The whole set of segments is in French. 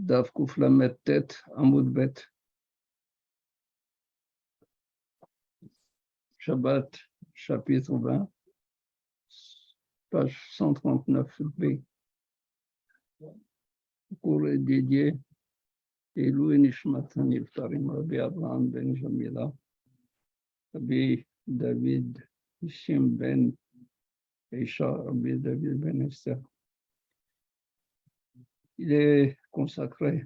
Daf Kuf Lamed Tet, Amoud Bet. Shabbat, chapitre 20, page 139b. Cours est dédié Elou et Nishmat Niftarim, Rabbi Abraham ben Jamila, Rabbi David Ishim ben Isha, Rabbi David ben Esther. Il est consacré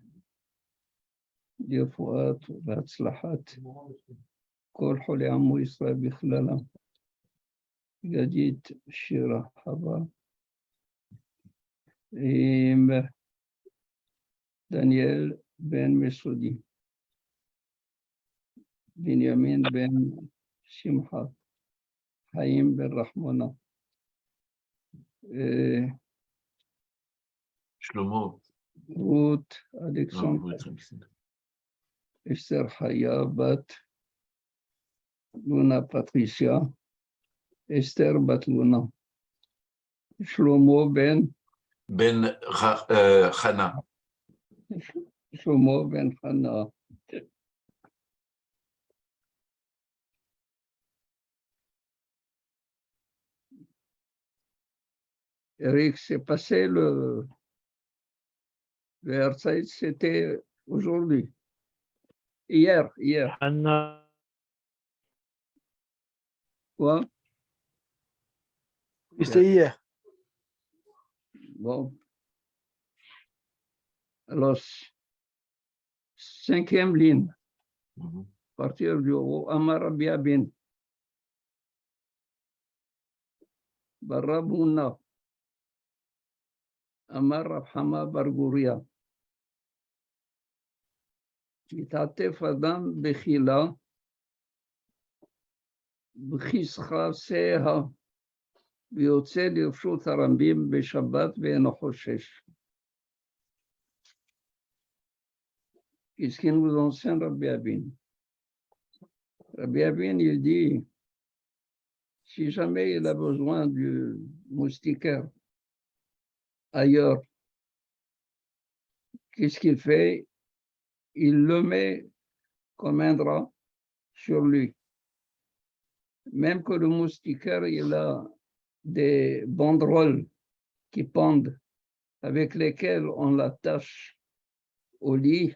לרפואת והצלחת כל חולי עמו ישראל בכללם. גדית שירה חווה עם דניאל בן מסודי, בנימין בן שמחה, חיים בן רחמונה, שלמה, רות אלכסנדר, אסתר חיה בת לונה פטריסיה, אסתר בת לונה, שלמה בן חנה, שלמה בן חנה, Eric, c'est passé le Herzeit, c'était aujourd'hui. Hier. Anna. Quoi? C'était hier. Bon. Alors, cinquième ligne. À partir du haut, Amar Rabbi Abin. Barabuna. Amar Rab Hama bar Guria. מתעטף אדם בחילה, בכיסחה ויוצא לרשות הרבים בשבת ואינו חושש. Qu'est-ce qu'il nous enseigne Rabbi Abin? Rabbi Abin, il dit, si jamais il a besoin du moustiquaire ailleurs, qu'est-ce qu'il fait? Il le met comme un drap sur lui. Même que le moustiquaire, il a des banderoles qui pendent, avec lesquelles on l'attache au lit.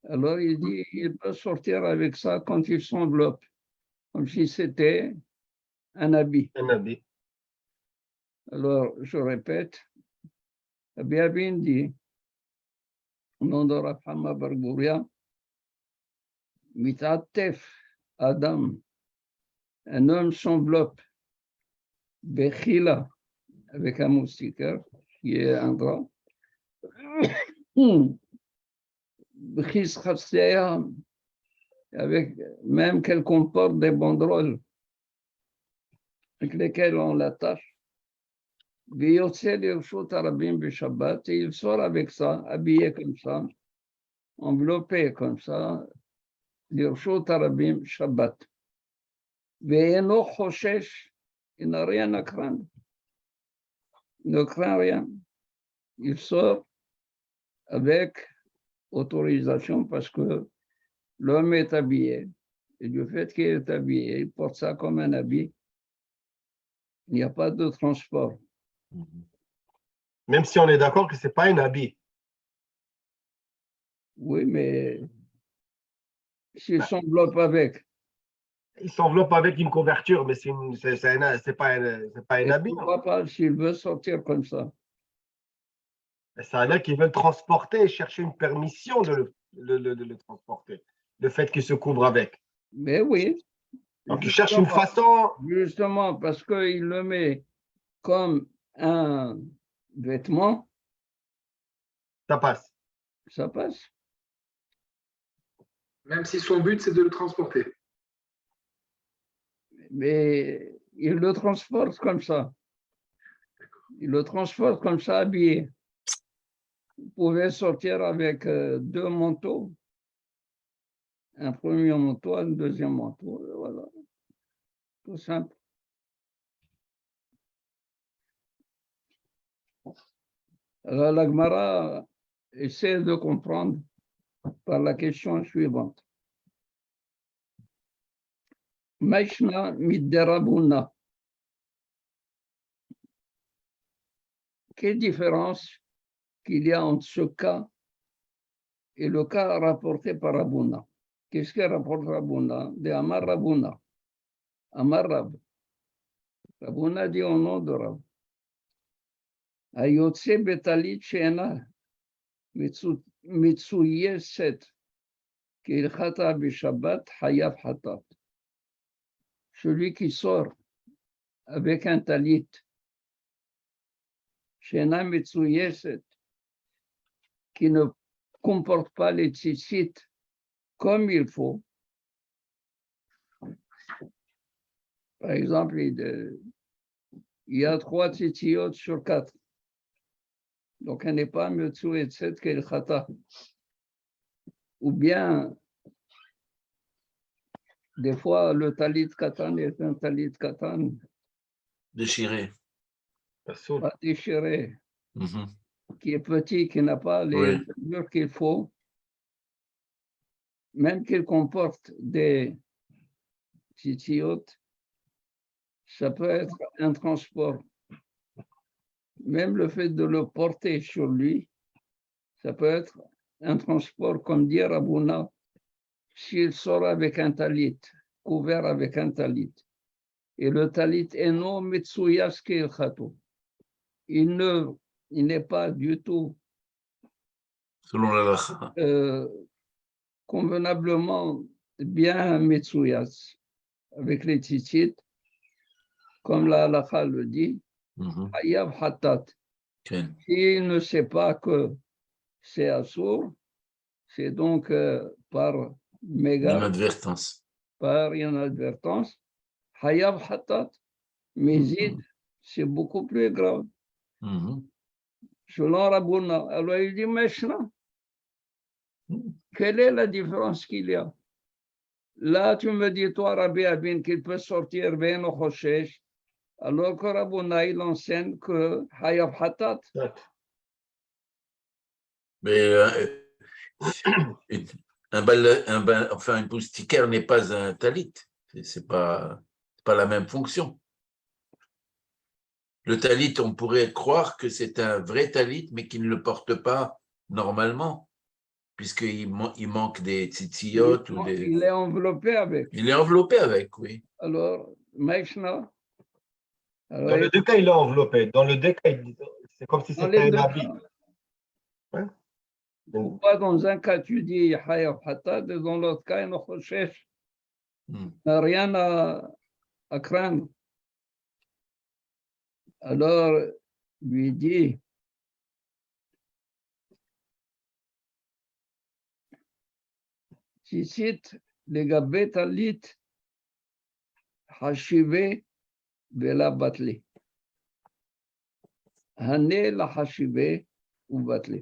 Alors il dit, il peut sortir avec ça quand il s'enveloppe, comme si c'était un habit. Un habit. Alors, je répète, Rabbi Abin dit, au nom de Rab Hama bar Guria, Mitatef Adam, un homme s'enveloppe, Bechila, avec un moustiquaire, qui est un drap, Bechis avec même qu'elle comporte des banderoles avec lesquelles on l'attache. ויוצא לרשות הרבים בשבת, il sort avec ça, habillé comme ça, enveloppé comme ça, לרשות הרבים שבת. ואינו חושש, il n'a rien à craindre. Il ne craint rien. Il sort avec autorisation parce que l'homme est habillé. Et du fait qu'il est habillé, il porte ça comme un habit. Il n'y a pas de transport. Même si on est d'accord que ce n'est pas un habit. Oui, mais s'il s'enveloppe avec. Il s'enveloppe avec une couverture, mais ce n'est pas un habit. Pourquoi pas s'il veut sortir comme ça? Ça veut dire qu'ils veulent transporter, chercher une permission de le transporter. Le fait qu'il se couvre avec. Mais oui. Donc, ils cherchent une façon. Justement, parce qu'il le met comme un vêtement. Ça passe. Ça passe. Même si son but, c'est de le transporter. Mais il le transporte comme ça. Il le transporte comme ça, habillé. Vous pouvez sortir avec deux manteaux. Un premier manteau, un deuxième manteau. Voilà. Tout simple. Alors, la Gemara essaie de comprendre par la question suivante. Maishna midderabuna. Quelle différence qu'il y a entre ce cas et le cas rapporté par Rabouna? Qu'est-ce que rapporte Rabouna? De Amar Rabouna. Amar Rab. Rabouna dit au nom de Rab. Ayotse betalit she'ena mitsuye set kilchata bishabbat hayav hatat. Celui qui sort avec un talit she'ena mitsuye set, qui ne comporte pas les tzitzit comme il faut. Par exemple, il y a 3 tzitzit sur 4. Donc, elle n'est pas mitsuye set kilchata. Ou bien, des fois, le talit katan est un talit katan Déchiré. Assoul. pas déchiré, Mhm. qui est petit, qui n'a pas les Oui. mesures qu'il faut, même qu'il comporte des tzitzit, ça peut être un transport. Même le fait de le porter sur lui, ça peut être un transport, comme dit Rabouna, s'il sort avec un talit, couvert avec un talit. Et le talit est non mitsuyas kilchato. Il n'est pas du tout Selon la lacha. convenablement bien mitsuyas avec les tzitzit, comme la halakha le dit, Mhm. hayav hatat. Ken. S'il ne sait pas que c'est assour, c'est donc par mégarde, Inadvertance. par inadvertance, hayav hatat, mais c'est beaucoup plus grave. Mhm. Selon Rabouna, alors il dit maintenant, quelle est la différence qu'il y a? Là, tu me dis, toi, Rabbi Abin, qu'il peut sortir ben au Choshesh, alors que Rabouna, il enseigne que hayav hatat. Mais enfin, un moustiquaire n'est pas un talit. C'est pas la même fonction. Le talit, on pourrait croire que c'est un vrai talit, mais qui ne le porte pas normalement, puisqu'il manque des tzitziyot ou des... Il est enveloppé avec. Il est enveloppé avec, oui. Alors, Maïchna, Dans les deux cas, il est enveloppé. Dans le deux cas, c'est comme si dans c'était les un deux habit. cas, Ouais. pourquoi dans un cas tu dis hayav hatat et dans l'autre cas, il Hmm. n'a rien à craindre. Alors, lui dit, Tzitzit, לגבי טלית, חשיבה ולא בטלה. הנה לחשיבה ובטלה.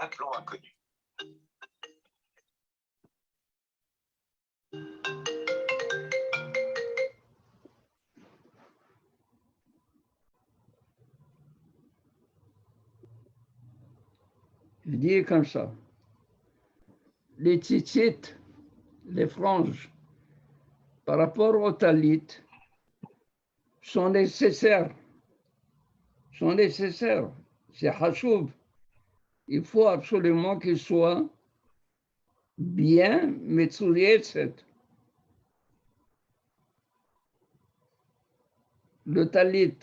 Appelons inconnu. Il dit comme ça. Les tzitzit, les franges, par rapport au talit, sont nécessaires. C'est hashuv. Il faut absolument qu'il soit bien metsuyetzet. Le talit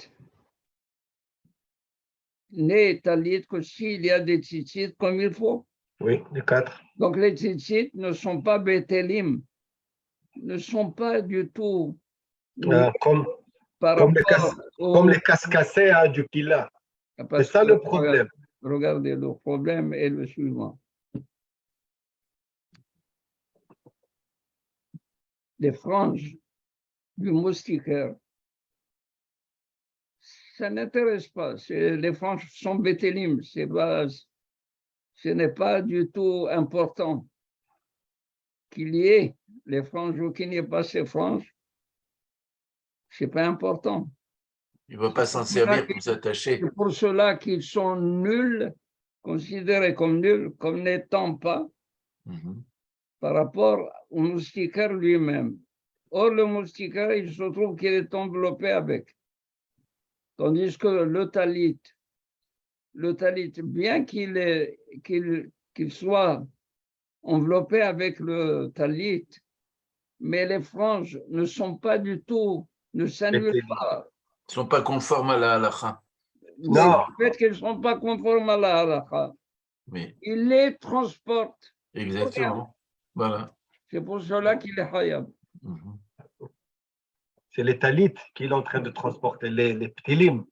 n'est talit que s'il y a des tzitzit comme il faut. Oui, les 4. Donc les tzitzit ne sont pas betelim, ne sont pas du tout Comme par comme rapport comme les cascassés du Kila. C'est ça le problème. Regardez, le problème est le suivant. Les franges du moustiquaire, ça n'intéresse pas. Les franges sont bétélim, ce n'est pas du tout important qu'il y ait les franges ou qu'il n'y ait pas ces franges. Ce n'est pas important. Il ne va pas s'en servir pour s'attacher. C'est pour cela qu'ils sont nuls, considérés comme nuls, comme n'étant pas Mhm. par rapport au moustiquaire lui-même. Or, le moustiquaire, il se trouve qu'il est enveloppé avec. Tandis que le talit, bien qu'il soit enveloppé avec le talit, mais les franges ne sont pas du tout, ne s'annulent pas. Ils ne sont pas conformes à la halakha. Mais Non. le fait qu'ils ne sont pas conformes à la halakha, Oui, il les transporte. exactement. Voilà. C'est pour cela qu'il est hayab. Mhm. C'est les talit qu'il est en train de transporter, les ptilim,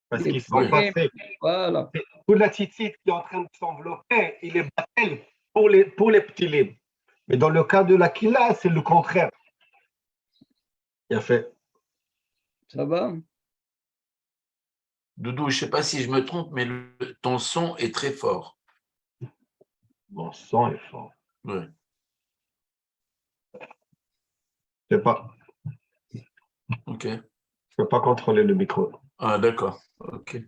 parce Les qu'ils sont ptilim. passés. Voilà. Tout la tzitzit qui est en train de s'envelopper, il est battel pour les ptilim. Mais dans le cas de la kila, c'est le contraire. Il a fait. Ça va? Doudou, je ne sais pas si je me trompe, mais ton son est très fort. Mon sang est fort. Ouais. Je sais pas. Ok. Je peux pas contrôler le micro. Ah, d'accord. Ok.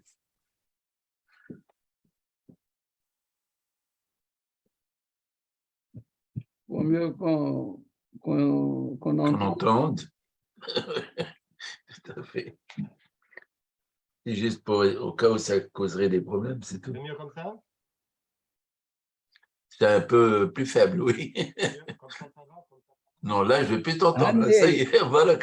Vaut mieux qu'on Qu'on entende. entende. Tout à fait. C'est juste au cas où ça causerait des problèmes, c'est tout. C'est mieux comme ça? C'est un peu plus faible, oui. Comme ça va, comme ça. Non, là, je ne vais plus t'entendre. Là, ça y est, voilà.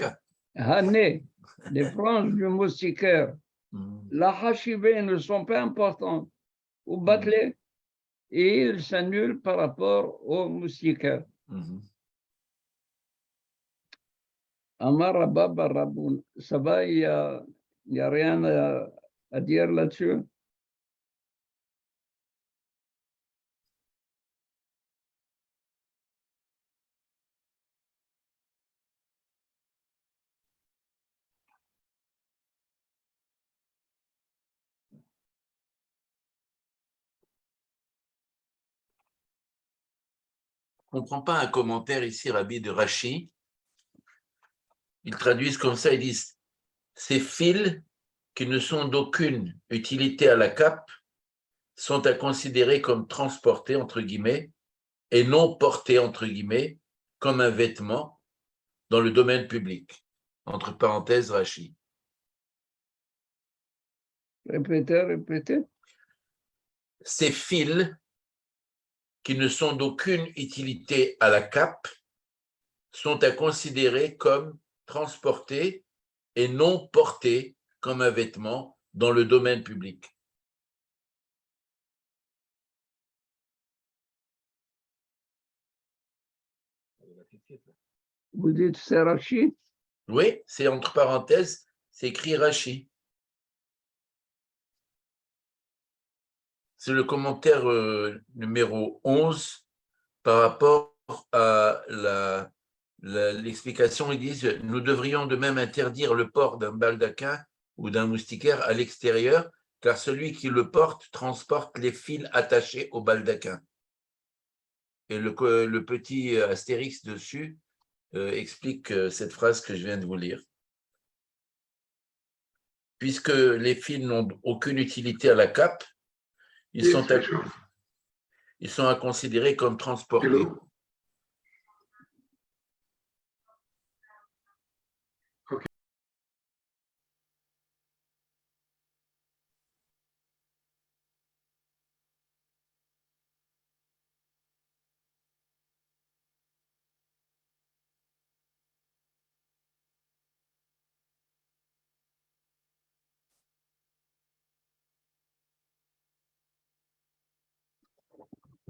Hané, les franges du moustiquaire, Mhm. la hachibé ne sont pas importantes au batelet et ils s'annulent par rapport au moustiquaire. Mhm. Amar Rabba bar Rabboun. Ça va, il n'y a rien à dire là-dessus. Je ne comprends pas un commentaire ici, Rabbi de Rashi. Ils traduisent comme ça, ils disent ces fils qui ne sont d'aucune utilité à la cape sont à considérer comme transportés, entre guillemets, et non portés, entre guillemets, comme un vêtement dans le domaine public. Entre parenthèses, Rashi. Répétez. Ces fils qui ne sont d'aucune utilité à la cape sont à considérer comme transportés et non portés comme un vêtement dans le domaine public. Vous dites c'est Rachid? Oui, c'est entre parenthèses, c'est écrit Rashi. C'est le commentaire numéro 11 par rapport à l'explication. Ils disent « Nous devrions de même interdire le port d'un baldaquin ou d'un moustiquaire à l'extérieur, car celui qui le porte transporte les fils attachés au baldaquin. » Et le petit astérix dessus explique cette phrase que je viens de vous lire. Puisque les fils n'ont aucune utilité à la cape, ils sont à considérer comme transportés. Hello.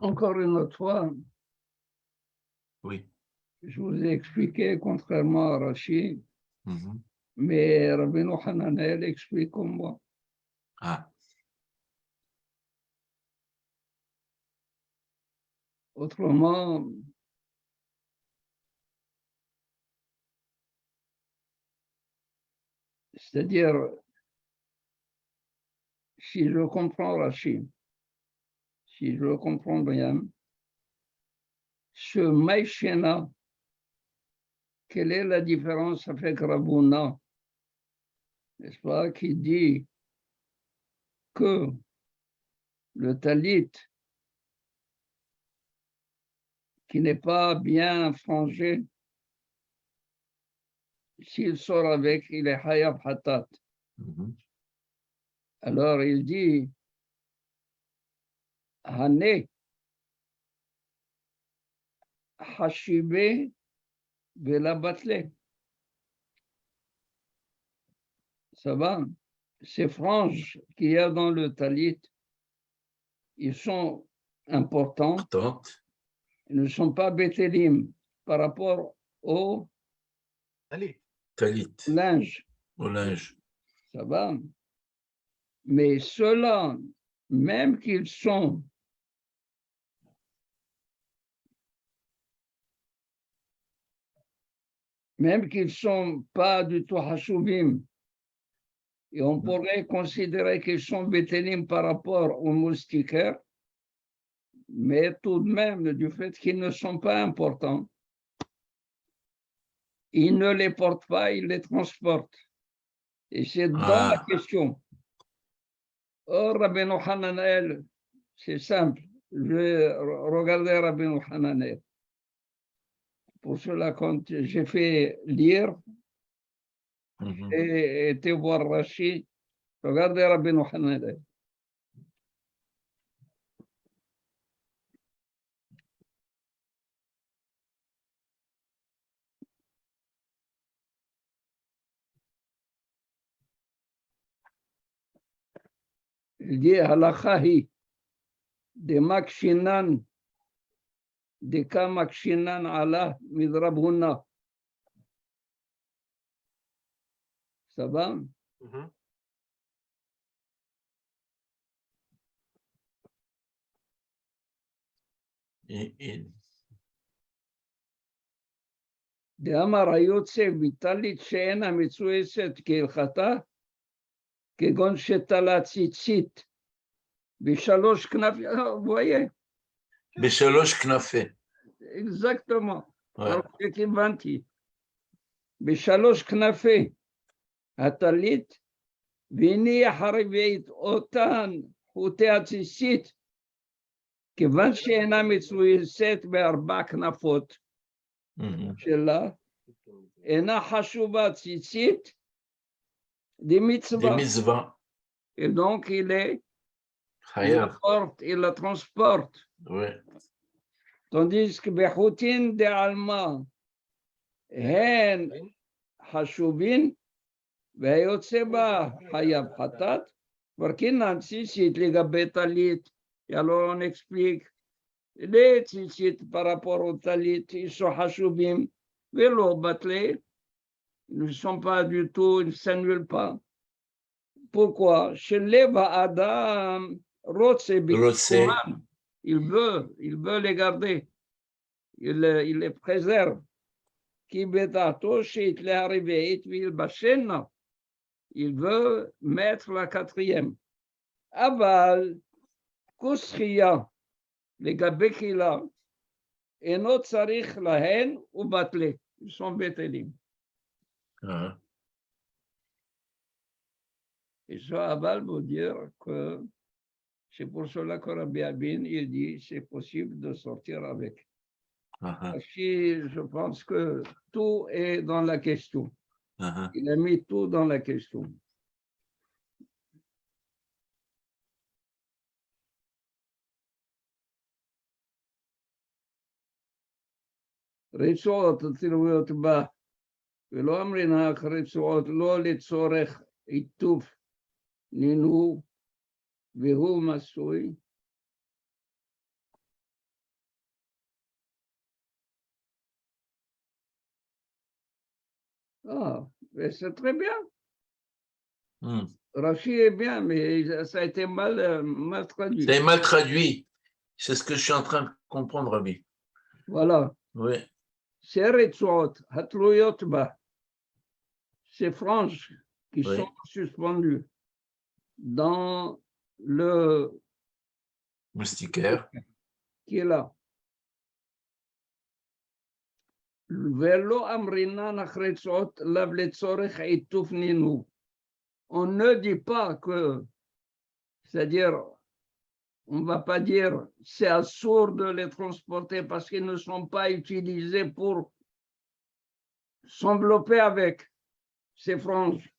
Encore une autre fois, Oui. je vous ai expliqué, contrairement à Rachid, Mhm. mais Rabbeinu Hananel explique comme moi. Ah. Autrement, c'est-à-dire, si je comprends Rachid, si je le comprends bien, ce Maïchena, quelle est la différence avec Rabouna? n'est-ce pas, qui dit que le talit qui n'est pas bien frangé, s'il sort avec, il est hayab hatat. Mhm. Alors il dit, Hane, Hashibé, Vela Batle. Ça va? Ces franges qu'il y a dans le talit, ils sont importants, Tente. ils ne sont pas bétélim par rapport au Allez. Talit. linge. Au linge. Ça va? Mais ceux-là, même qu'ils sont pas du tout hashubim, et on pourrait considérer qu'ils sont bétélim par rapport aux moustiquaires, mais tout de même, du fait qu'ils ne sont pas importants, ils ne les portent pas, ils les transportent. Et c'est dans la question. Oh, Rabbeinu Hananel, c'est simple. Je vais regarder Rabbeinu Hananel. Pour cela, quand j'ai fait lire Mhm. et été voir Rashi, regardez Rabbeinu Hananel. Il dit Halachahi de Makshinan de Kamakshinan Allah Midrabhuna. Ça va? Mhm. Et de Amar Hayotse Vitalit Sheena Mitsueset Kilchata Kegon Shetala Tzitzit Bishalosh Knaf. Vous voyez? Béchaloche Knafé. Exactement. Ouais. Alors, c'est qui vanti. Bishalosh Knafé Hatalit Vini Hariveit Otan Hute Atzitzit כיוון שאינה מצויסת בארבע כנפות Mhm. שלה, אינה חשובה ציצית Des דמצווה. mitzvahs. Et donc, il Hayab. la transporte. Ouais. Tandis que בחוטין דעלמא הן חשובין, והיוצא בה חייב חטאת, כבר קינן ציצית לגבי טלית. Et alors, on explique les tzitzit par rapport au talit, ils sont hashubim, vélo batlé, ils ne sont pas du tout, ils ne s'annulent pas. Pourquoi? Chez Leva Adam, Rotse Bikuman, il veut les garder, il les préserve. Qui betato shit le arrivé, il bachena, il veut mettre la quatrième. Aval, Kuschia, les gabekila, et notre sarich la haine ou batlé, ils sont bétélim. Ah. Et ça, Aval veut dire que c'est pour cela que Rabbi Abin, il dit c'est possible de sortir avec. Ah. Parce que je pense que tout est dans la question. Ah. Il a mis tout dans la question. רצועות תלויות בה, ולא אמרין אך רצועות לא לצורך עיטוף נינו, והוא מסוי. Ah, c'est très bien. Hmm. Rachi est bien, mais ça a été mal traduit. C'est mal traduit. C'est ce que je suis en train de comprendre, Rabbi. Voilà. Oui. Ces retsuot, hatluyot ba, ces franges qui Oui. sont suspendues dans le Moustiquaire. qui est là. Velo amrina nachretsuot lav letzorech ituf ninu. on ne dit pas que, c'est-à-dire, on ne va pas dire c'est assourd de les transporter parce qu'ils ne sont pas utilisés pour s'envelopper avec ces franges.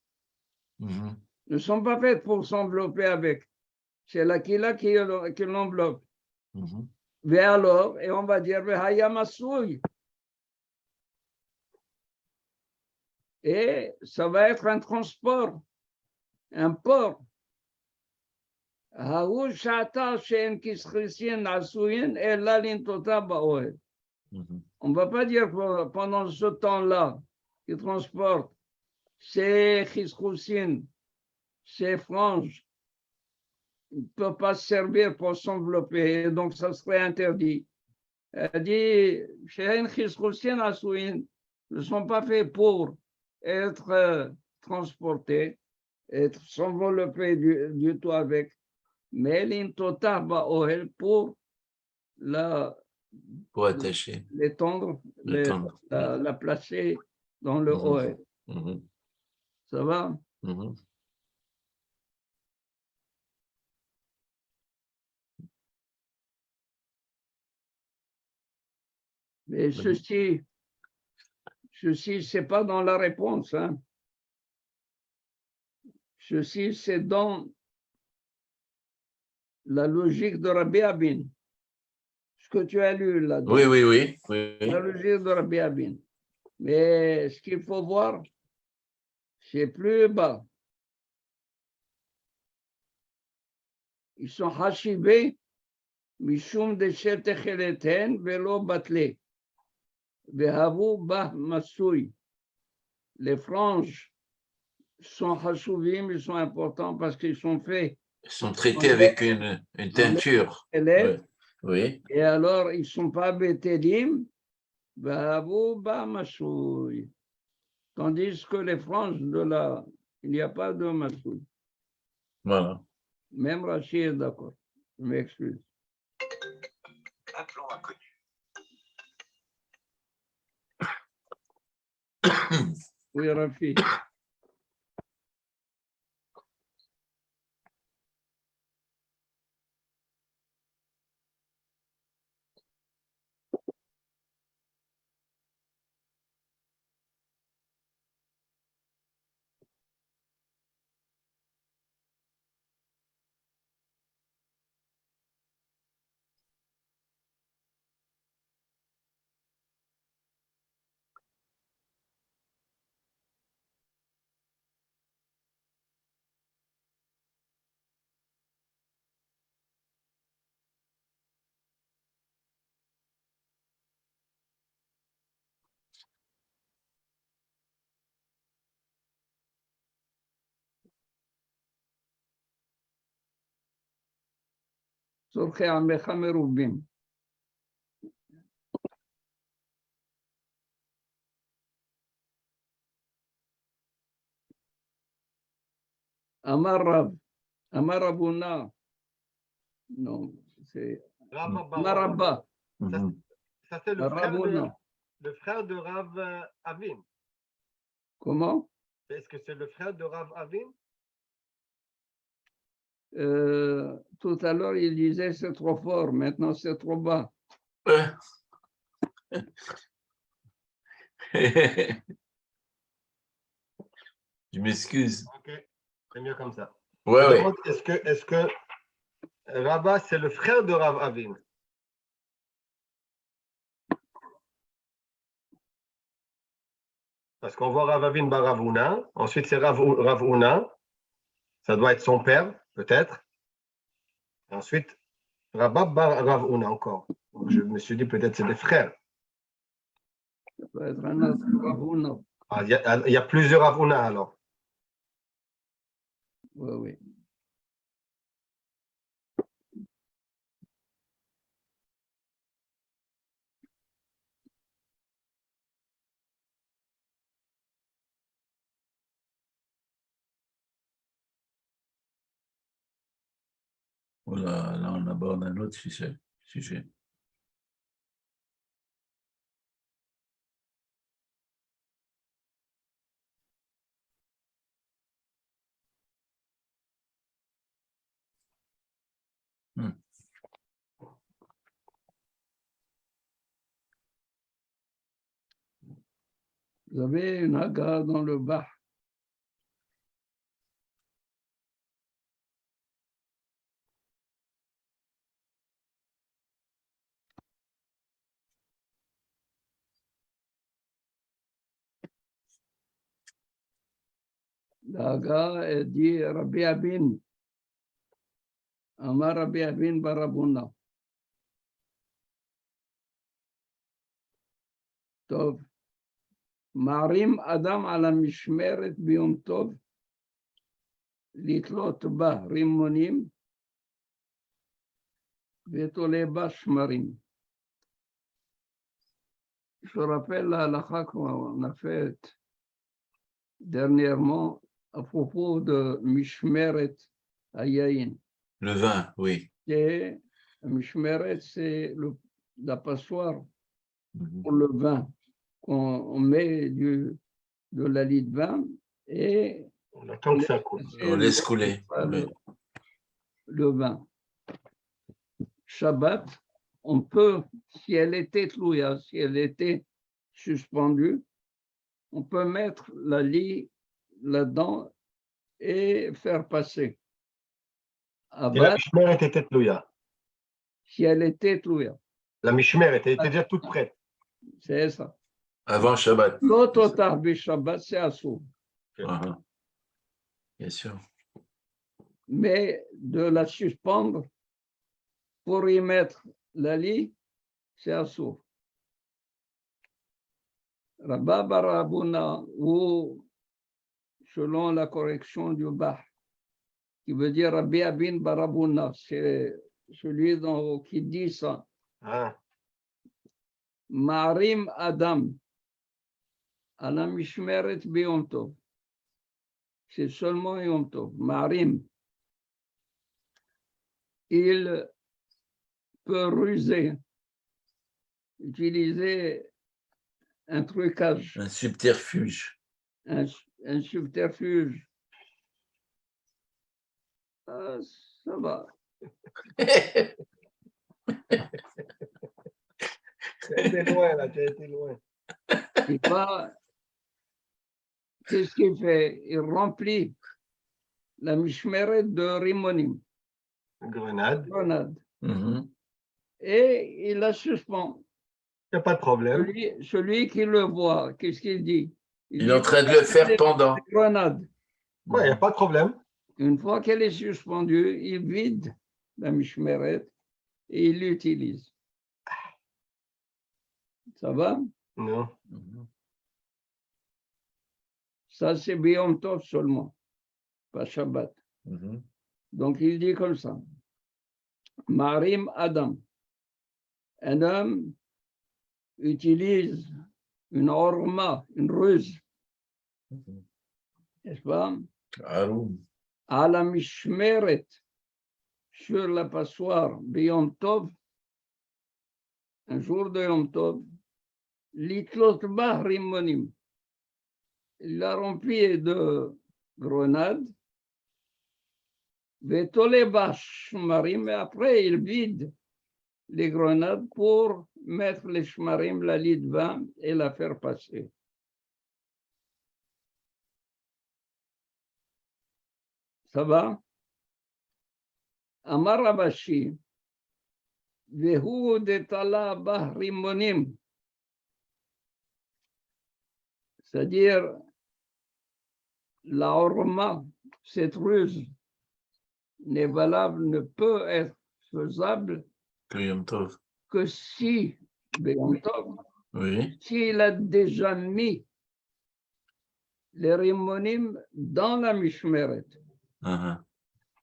Mhm. Ne sont pas faites pour s'envelopper avec. C'est l'Aquila qui l'enveloppe. Mhm. Mais alors, et on va dire Hayamasoui. Et ça va être un transport, un port. ההוא שעתה שאין כסחיסין עשוין אלא לנטותה באוהל. Mhm. On ne va pas dire que pendant ce temps-là, qu'ils transportent ces chisroussines, ces franges, ils ne peuvent pas se servir pour s'envelopper, et donc ça serait interdit. Elle dit, chez chisroussines asouin ne sont pas faits pour être transportés, être s'envelopper du tout avec, mais l'intota ba'ohel pour Pour attacher, l'étendre, l'étendre. la placer dans le Mhm. Ohel. Mhm. Ça va? Mhm. Mais ceci, c'est pas dans la réponse. Hein. Ceci, c'est dans la logique de Rabbi Abin. Ce que tu as lu là-dedans. Oui, oui, oui. Oui, oui. La logique de Rabbi Abin. Mais ce qu'il faut voir, c'est plus bas. Ils sont hachivés, mishum de shetekheleten velo batle. Vehavu bah masoui. Les franges sont hachuvim, ils sont importants parce qu'ils sont faits Ils sont traités avec une teinture. élèves. Oui. Oui. Et alors, ils ne sont pas bétélim, tandis que les franges de la, il n'y a pas de masouille. Voilà. Même Rachid est d'accord. Je m'excuse. Appelons inconnu. Oui, Rafi. צורכי עמך מרובים. אמר רב, אמר רבונה, non, c'est Rav Abba. אמר רבה, Mhm. Ça, c'est le frère, רבונה. le frère de Rav Avin. Comment? Est-ce que c'est le frère de Rav Avin? Tout à l'heure, il disait c'est trop fort, maintenant c'est trop bas. Je m'excuse. Ok, c'est mieux comme ça. Ouais, Je ouais. demande, est-ce que Rabba, c'est le frère de Rav Avin? Parce qu'on voit Rav Avin bar Rav Huna, ensuite c'est Rav Huna, ça doit être son père, peut-être. Et ensuite, Rabba bar Rav Huna encore. Donc, je me suis dit peut-être c'est des frères. Ça peut être un autre Ravuna. Ah, il y a plusieurs Rav Huna alors. Oui, oui. Voilà, là, on aborde un autre sujet. Hmm. Vous avez une haga dans le bas. La haga, elle dit Rabbi Abin. Amar Rabbi Abin Barabuna. טוב, מערים אדם על המשמרת ביום טוב, לתלות בה רימונים ותולה בה שמרים. Je rappelle la halakha qu'on a faite dernièrement à propos de Mishmeret Hayayin. Le vin, oui. Et Mishmeret, c'est la passoire Mhm. pour le vin, qu'on met de la lit de vin et On attend que ça coule. On laisse couler. Oui. le vin. Shabbat, on peut, si elle était tlouya, si elle était suspendue, on peut mettre la lit là-dedans et faire passer. Et la Abat, mishmeret était tlouya. si elle était tlouya, La mishmeret était déjà toute prête. c'est ça. Avant Shabbat. L'autre tarbi Shabbat, c'est assou. Uh-huh. Bien sûr. Mais de la suspendre pour y mettre la lit, c'est assou. Rabba Barabuna, ou selon la correction du Bah, qui veut dire Rabbi Abin Barabuna, c'est celui qui dit ça. Ah, Marim Adam, ala mishmeret biyom tov. C'est seulement Yom Tov. Marim, il peut ruser, utiliser un trucage, Un subterfuge. un subterfuge. Ah, ça va. tu as été loin là, tu as été loin. Il va, qu'est-ce qu'il fait? Il remplit la mishmeret de Rimonim, Grenade, grenade, Mhm. et il la suspend. il n'y a pas de problème. Celui qui le voit, qu'est-ce qu'il dit? Il est en train de le faire pendant. Grenade. Ouais, il n'y a pas de problème. Une fois qu'elle est suspendue, il vide la mishmeret et il l'utilise. Ça va? Non. Mhm. Ça, c'est Biyom Tov seulement, pas Shabbat. Mhm. Donc, il dit comme ça. Marim Adam. Un homme utilise une orma, une ruse, Mhm. n'est-ce pas? Aroum. À la mishmeret, sur la passoire, Biyom Tov, un jour de Yom Tov, litlot bah rimonim. Il l'a rempli de grenades, vetole bah shmarim, et après il vide les grenades pour mettre les shmarim, la lit de vin, et la faire passer. Ça va? Amar Rabashi, vehu detala bah rimonim. C'est-à-dire, la horma, cette ruse, n'est valable, ne peut être faisable Que Yom Tov. que si, Beyom Tov, Oui. s'il a déjà mis les rimonim dans la mishmeret. Uh-huh.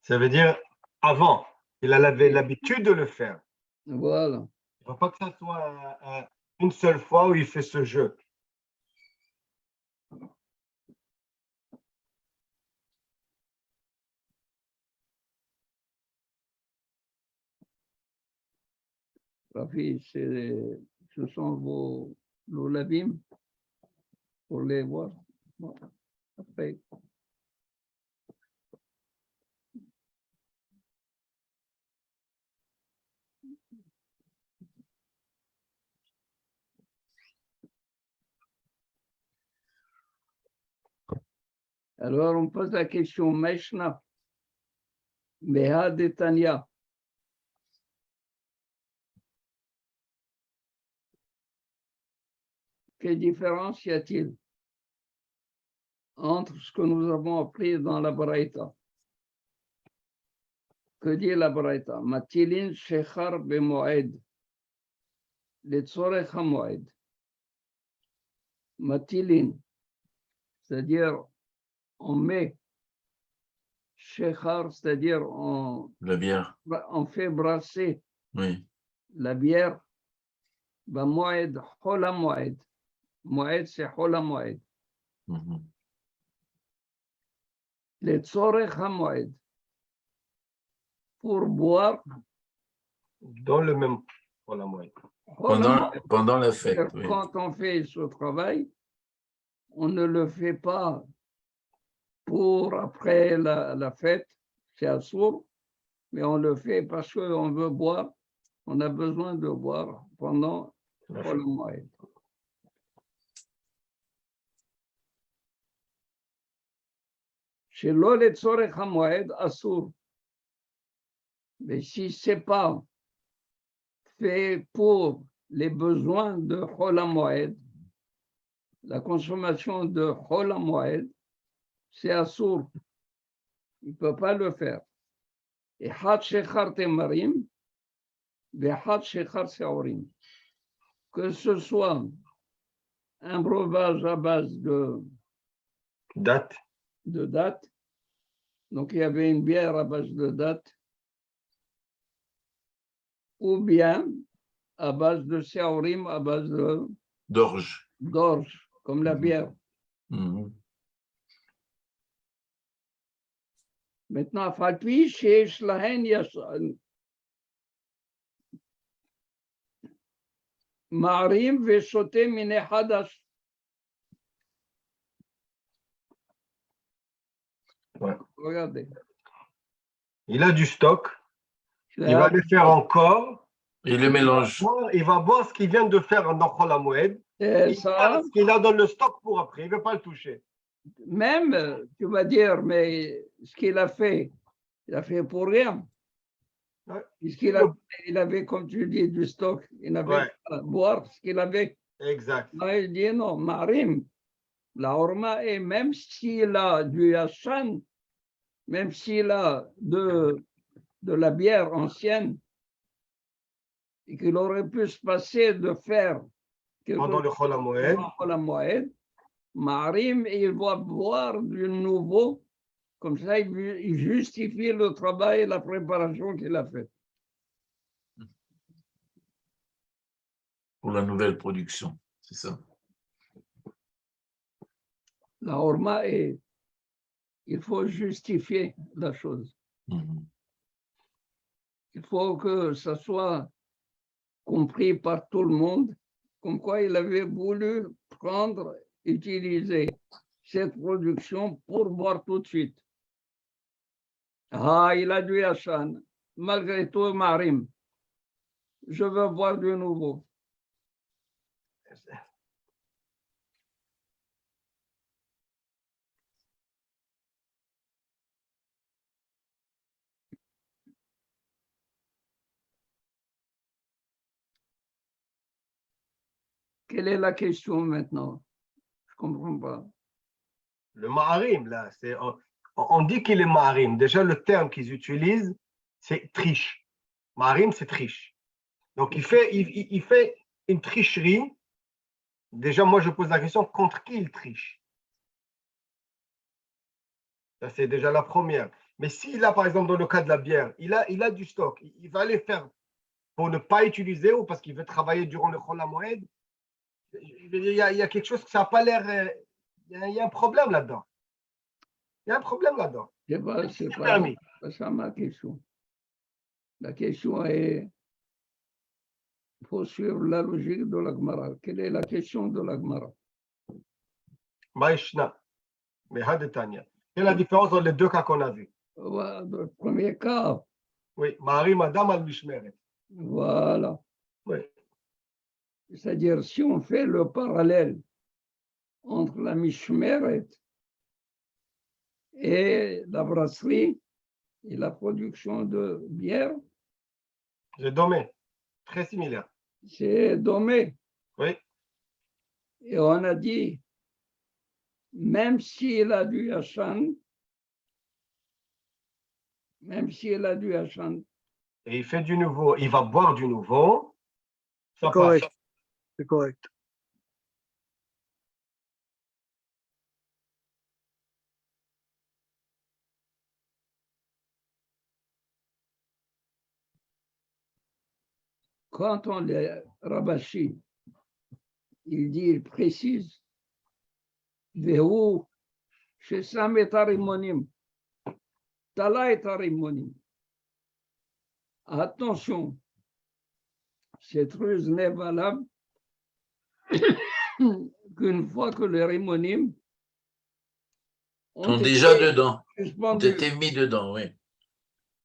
Ça veut dire avant. Il avait l'habitude de le faire. Voilà. Il ne faut pas que ça soit une seule fois où il fait ce jeu. Rafi, ce sont vos labim pour les voir. Bon, après. Alors, on pose la question, Meshna, Meha de Tanya. Quelle différence y a-t-il entre ce que nous avons appris dans la Braïta? Que dit la Braïta? Matilin shechar bemoed, letzorech hamoed. Matilin, c'est-à-dire on met shechar, c'est-à-dire La bière, on fait brasser oui. la bière, bemoed, hola moed. Moed, c'est hola moed. Mhm. Letzorech hamoed. Pour boire Dans le même pour la moyenne. Pendant la fête, oui. Quand on fait ce travail, on ne le fait pas pour après la fête, c'est assourd, mais on le fait parce qu'on veut boire, on a besoin de boire pendant le mois. Chez l'Olet Sorech HaMoed, assourd. Mais si ce n'est pas fait pour les besoins de Chol HaMoed, la consommation de Chol HaMoed, c'est assourd. Il ne peut pas le faire. Et Had Shechar Temarim, et Had Shechar Seorim. Que ce soit un breuvage à base de Date. date, donc il y avait une bière à base de date, ou bien à base de Seorim, à base D'orge. d'orge, comme la bière. Mhm. Maintenant, Falpi, Shesh Lahen Marim Veshote Mine Hadash. Ouais. Regardez. Il a du stock, il va le faire encore. Et le mélange. Il va boire ce qu'il vient de faire dans Chol HaMoed. Et Il ça, garde ce qu'il a dans le stock pour après, il ne veut pas le toucher. même, tu vas dire, mais ce qu'il a fait pour rien. Ouais. Puisqu'il il avait, comme tu dis, du stock, il n'avait Ouais. pas à boire ce qu'il avait. Exact. Là, il dit non, Marim, la Horma, et même s'il a du Yashan, même s'il a de la bière ancienne, et qu'il aurait pu se passer de faire Pendant le Chol HaMoed. la Moed, Marim, il va boire du nouveau, comme ça il justifie le travail et la préparation qu'il a fait. Pour la nouvelle production, c'est ça. La Horma, il faut justifier la chose. Mhm. Il faut que ça soit compris par tout le monde, comme quoi il avait voulu prendre, utiliser cette production pour boire tout de suite. Ah, il a du Yashan, malgré tout, Marim. Je veux boire de nouveau. Quelle est la question maintenant? Je ne comprends pas. Le Maharim, là, on dit qu'il est Maharim. Déjà, le terme qu'ils utilisent, c'est triche. Maharim, c'est triche. Donc, il fait une tricherie. Déjà, moi, je pose la question, contre qui il triche? Ça, c'est déjà la première. Mais s'il a, par exemple, dans le cas de la bière, il a du stock, il va les faire pour ne pas utiliser ou parce qu'il veut travailler durant le Chol HaMoed. Il y a quelque chose que ça n'a pas l'air. Il y a un problème là-dedans. Il y a un problème là-dedans. C'est pas ça ma question. La question est, il faut suivre la logique de la Gemara. Quelle est la question de la Gemara? Maïshna, mais Hadetania. Quelle est la différence dans les deux cas qu'on a vus? Le premier cas, Oui, Maharim Adam al Mishmeret. Voilà. Oui. C'est-à-dire, si on fait le parallèle entre la Mishmeret et la brasserie et la production de bière, J'ai dommé. Très similaire. c'est domé. Oui. Et on a dit, même s'il a du Hachan, Et il fait du nouveau. Il va boire du nouveau. Ça C'est correct. passe. C'est correct. quand on les rabâchit, il dit, il précise, Vehu, Shesam et Arimonim, Tala et Arimonim. Attention, cette ruse n'est valable qu'une fois que les rimonim Sont déjà dedans, ont suspendus. été mis dedans, oui.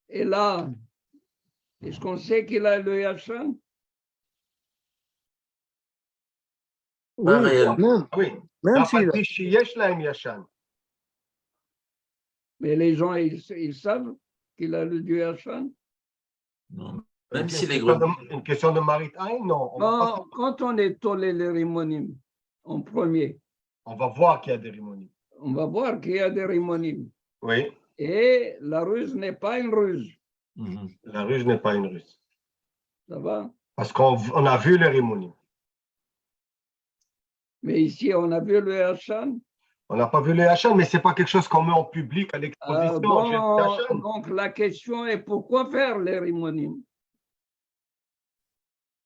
Et là, est-ce qu'on sait qu'il a le Yachan? Oui, réel. même, Oui. même s'il a. Yesh lahem yashan. Mais les gens, ils savent qu'il a le Yachan? Non. Même si Une les question grenouilles. une question de maritime, non. Non, quand on est tollé les rimonim en premier, On va voir qu'il y a des rimonim. on va voir qu'il y a des rimonim. Oui. Et la ruse n'est pas une ruse. Mhm. La ruse n'est pas une ruse. Ça va? Parce qu'on a vu les rimonim. Mais ici, on a vu le Yachan. On n'a pas vu les Hachan, mais ce n'est pas quelque chose qu'on met en public à l'exposition. J'ai vu Hachan. Donc, la question est pourquoi faire les rimonim?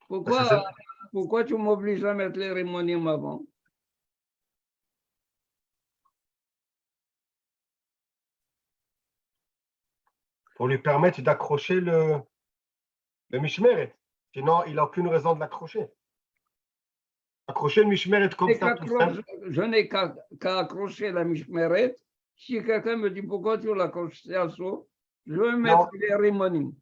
Pourquoi tu m'obliges à mettre les rimonim avant? Pour lui permettre d'accrocher le mishmeret. Sinon, il n'a aucune raison de l'accrocher. Accrocher le mishmeret comme ça, tout simple. Je n'ai qu'à accrocher la mishmeret. Si quelqu'un me dit pourquoi tu l'accroches, c'est à saut, je vais mettre les rimonim.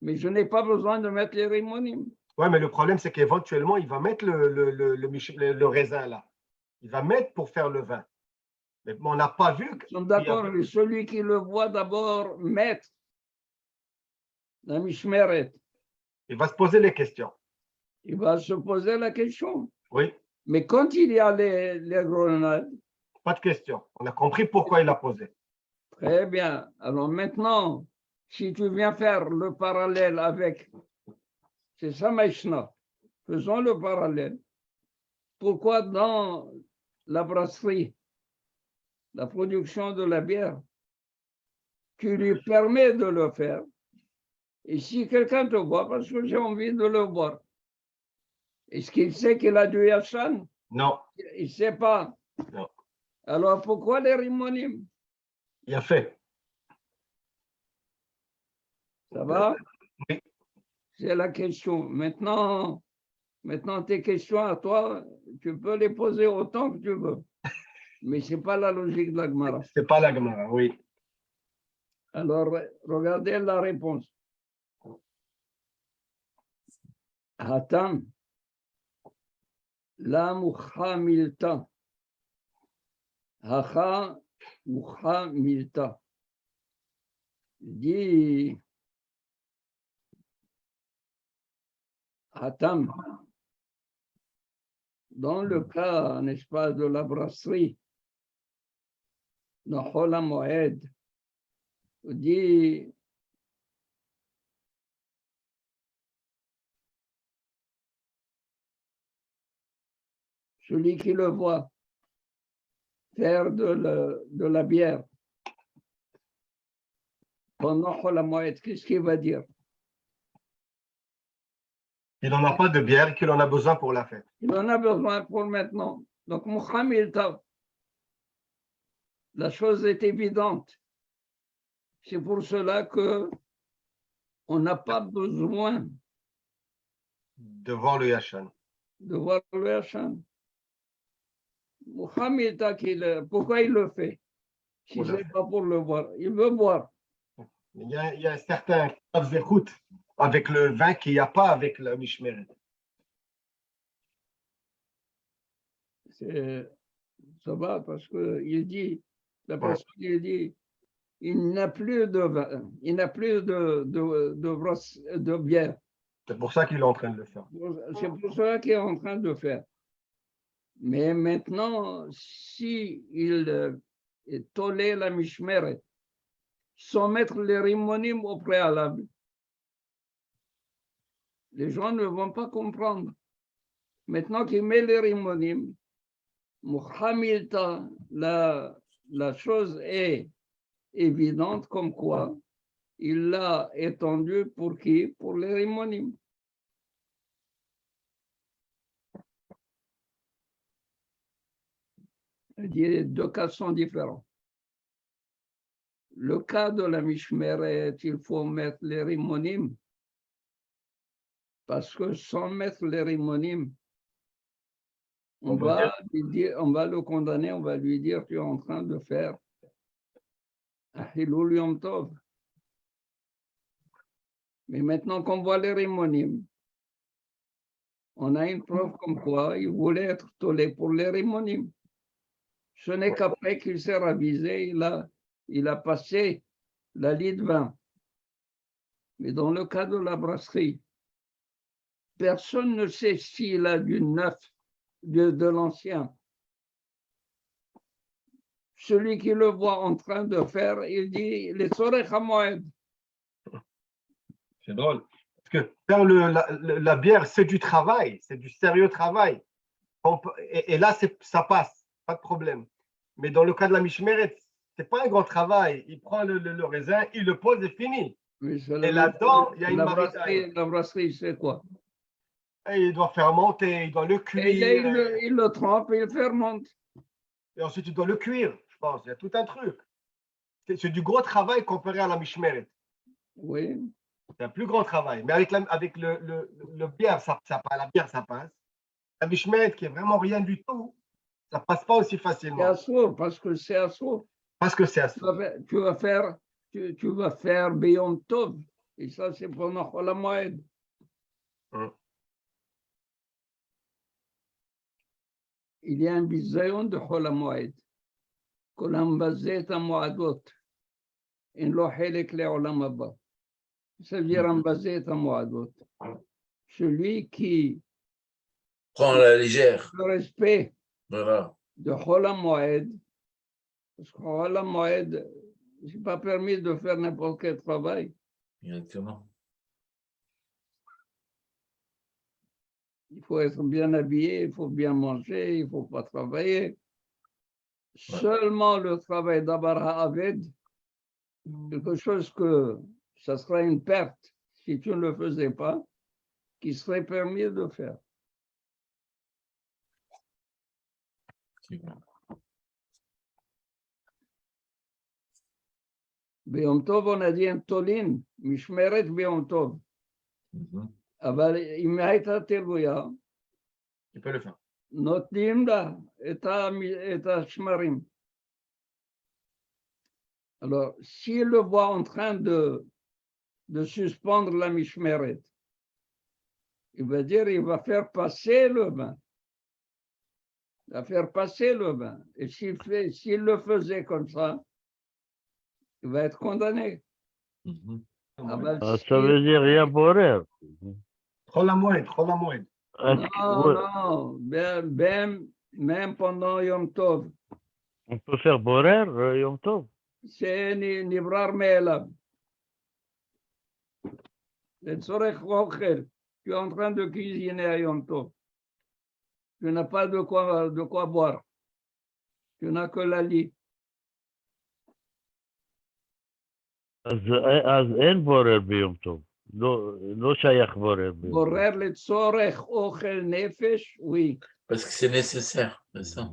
Mais je n'ai pas besoin de mettre les rimonim. Oui, mais le problème, c'est qu'éventuellement, il va mettre le raisin là. Il va mettre pour faire le vin. Mais on n'a pas vu. Nous sommes d'accord, celui qui le voit d'abord mettre la mishmeret, Il va se poser les questions. il va se poser la question. Oui, Mais quand il y a les grenades, pas de question. On a compris pourquoi il a posé. très bien. Alors maintenant, si tu viens faire le parallèle avec, c'est ça Mishnah, faisons le parallèle. Pourquoi dans la brasserie, la production de la bière, tu lui permets de le faire, et si quelqu'un te voit, parce que j'ai envie de le voir, est-ce qu'il sait qu'il a du Yachan? Non, Il ne sait pas. Non. Alors pourquoi les rimonim? il a fait. Ça va? Oui. C'est la question. Maintenant, tes questions à toi, tu peux les poser autant que tu veux. Mais ce n'est pas la logique de la Gemara. C'est pas la Gemara, oui. Alors, regardez la réponse. Hatam, la mukha milta. Hacha mukha milta. Dit Hatam, dans le cas, n'est-ce pas, de la brasserie, dans Chol HaMoed, dit celui qui le voit faire de la bière pendant Chol HaMoed, qu'est-ce qu'il va dire? Il n'en a pas de bière, qu'il en a besoin pour la fête. Il en a besoin pour maintenant. Donc, Mohamed, la chose est évidente. C'est pour cela que on n'a pas besoin De voir le Yachan. de voir le Hachan. Mohamed, pourquoi il le fait? Si ce n'est pas pour le voir, il veut boire. Il y a un certain Zéhout avec le vin qu'il n'y a pas avec la mishmeret. Ça va parce qu'il dit, la Ouais. personne il dit, il n'a plus de vin, il n'a plus de bière. C'est pour ça qu'il est en train de le faire. C'est pour cela qu'il est en train de faire. Mais maintenant, si il tolère la mishmeret, sans mettre les rimonim au préalable, les gens ne vont pas comprendre. Maintenant qu'il met les rimonim, Mouhamilta, la chose est évidente comme quoi il l'a étendu pour qui? Pour les rimonim. Les deux cas sont différents. Le cas de la mishmeret, il faut mettre les rimonim, parce que sans mettre les rimonim, on va le condamner, on va lui dire tu es en train de faire Hilul Yom Tov. Mais maintenant qu'on voit les rimonim, on a une preuve comme quoi il voulait être tolé pour les rimonim. Ce n'est qu'après qu'il s'est ravisé, il a passé la lit de vin. Mais dans le cas de la brasserie, personne ne sait s'il a du neuf, de l'ancien. Celui qui le voit en train de faire, il dit les Tzorech HaMoed. C'est drôle. Parce que faire la bière, c'est du travail, c'est du sérieux travail. Et là, ça passe, pas de problème. Mais dans le cas de la mishmeret, c'est pas un grand travail. Il prend le raisin, il le pose et fini. Et là-dedans, il y a une maritaille. La brasserie, c'est quoi? Et il doit fermenter, il doit le cuire. Et il le trempe et il fermente. Et ensuite, il doit le cuire, je pense. Il y a tout un truc. C'est du gros travail comparé à la mishmeret. Oui. C'est un plus grand travail. Mais avec le bière, la bière, ça passe. La mishmeret, qui est vraiment rien du tout, ça passe pas aussi C'est facilement. assourd, parce que c'est assourd. Parce que c'est assourd. Tu vas faire Beyom Tov. Et ça, c'est pendant Chol HaMoed. Il y a un bisayon de Chol HaMoed. Kolam bazet HaMoadot. En lo helek le'olam haba. Ça veut dire ambazet HaMoadot. Celui qui Prends à la légère. le respect Voilà. de Chol HaMoed, parce que Chol HaMoed, je n'ai pas permis de faire n'importe quel travail. Exactement. Il faut être bien habillé, il faut bien manger, il ne faut pas travailler. Seulement le travail d'Abar Aved, quelque chose que ça serait une perte si tu ne le faisais pas, qui serait permis de faire. Beyom Tov, on a dit un tolin, mishmeret Beyom Tov. אבל אם הייתה תלויה, Tu peux le faire. נותנים לה את השמרים. Alors, s'il le voit en train de suspendre la mishmeret, il va dire, il va faire passer le vin. Il va faire passer le vin. Et s'il le faisait comme ça, il va être condamné. Ça veut dire il y a borer. Chol HaMoed. Non, même pendant Yom Tov, On peut faire borer, Yom Tov. c'est nivrar me'elav. לצורך אוכל, tu es en train de cuisiner à Yom Tov. Tu n'as pas de quoi boire. Tu n'as que la lit. אז אין בורר ביום טוב. לא שייך בורר ביום טוב. בורר לצורך אוכל נפש, oui. Parce que c'est nécessaire, c'est ça.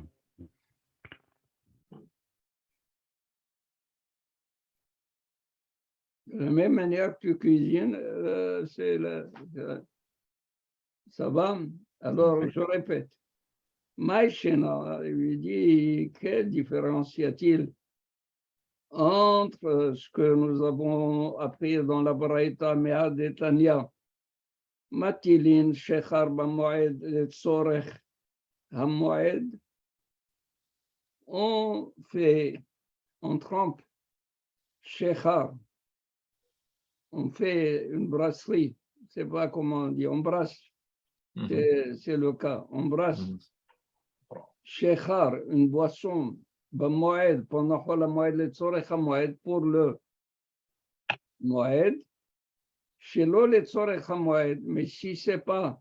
De la même manière que tu cuisines, ça va. Alors, je répète. Maïchena, il lui dit, quelle différence y a-t-il entre ce que nous avons appris dans la Braïta Me'ad et Tanya, Matilin, Shechar, Bamoed, Letzorech, Hamoed, on trempe Shechar, on fait une brasserie, je ne sais pas comment on dit, on brasse, c'est le cas, on brasse. Shechar, une boisson, Bamoed, pendant la Moed, Letzorech, Hamoed, pour le Moed, Shelo Letzorech HaMoed, mais si ce n'est pas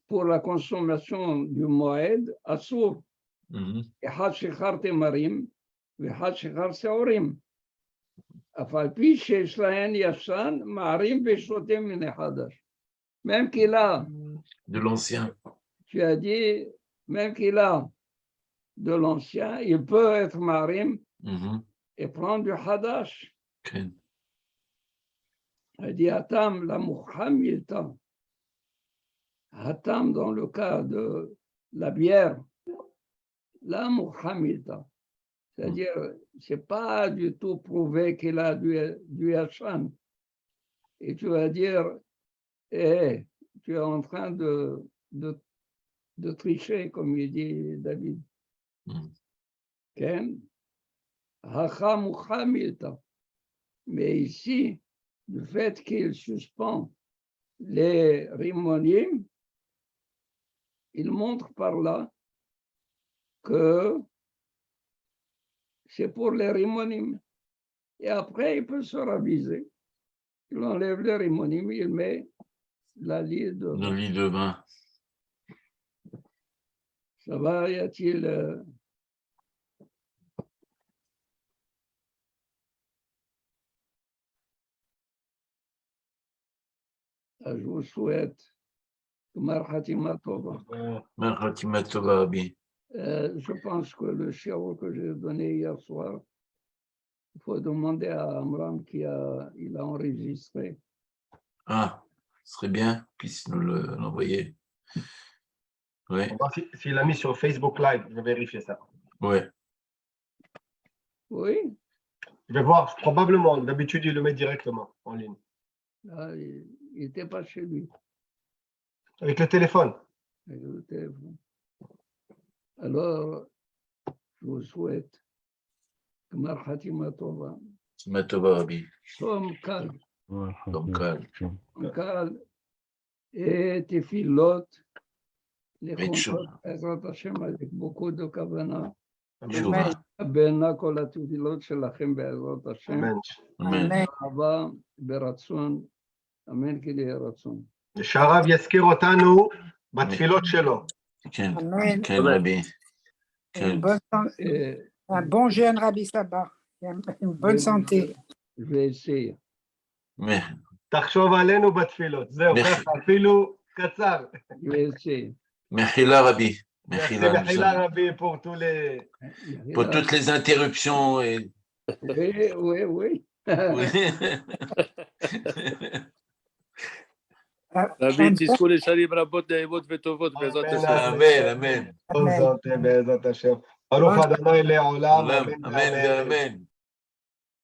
pour la consommation du Moed, Assour, אחד שחר תמרים ואחד שחר שעורים. אף על פי שיש להן ישן, מערים ושותים מן החדש. Même qu'il a, De l'ancien. tu as dit, même qu'il a de l'ancien, il peut être marim et prendre du hadash. Okay. Il dit Hatam, la Muhamilta. Hatam, dans le cas de la bière, la Muhamilta. C'est-à-dire, ce n'est pas du tout prouvé qu'il a du Hachan. Et tu vas dire, tu es en train de tricher, comme il dit David. Ken, Hacha Muhamilta. Mais ici, le fait qu'il suspend les rimonim, il montre par là que c'est pour les rimonim. Et après, il peut se raviser. Il enlève les rimonim, il met la lie de Le lit de vin. Ça va, y a-t-il... Je vous souhaite Gmar Khatima Tova. Khatima Tova, Rabbi. Je pense que le shiur que j'ai donné hier soir, il faut demander à Amram il a enregistré. Ah, ce serait bien, puisse nous l'envoyer. Oui. On va voir s'il a mis sur Facebook Live, je vais vérifier ça. Ouais. Oui, Je vais voir, probablement, d'habitude il le met directement en ligne. là, il n'était pas chez lui. Avec le téléphone. Avec le téléphone. Alors, je vous souhaite Gmar Khatima Tova. Khatima Tova, Rabbi. Somme calme. Donc, calme. Et tes filotes, les Tchouva. contrats, Ezrat Hashem, avec beaucoup de kavana. Tchouva. בין כל התפילות שלכם בעזרת השם, Amen. Amen. אהבה ברצון, אמן כי יהיה רצון. שהרב יזכיר אותנו בתפילות שלו. Quel, Amen. quel Rabbi. Quel... Un bon jeune Rabbi Sabah. Une bonne santé. Je vais essayer. Mais, תחשוב עלינו בתפילות. זהו, merci. ככה, אפילו קצר. Je vais essayer. Mechila, Rabbi. Merci, Mechila, Mechila, Rabbi, pour tous les... pour toutes les interruptions. Et... Oui. Oui. Rabbi, תזכו לשנים רבות נעימות וטובות בעזרת השם. Amen, Amen. כל זאת בעזרת השם. ברוך ה' לעולם. Amen, Amen.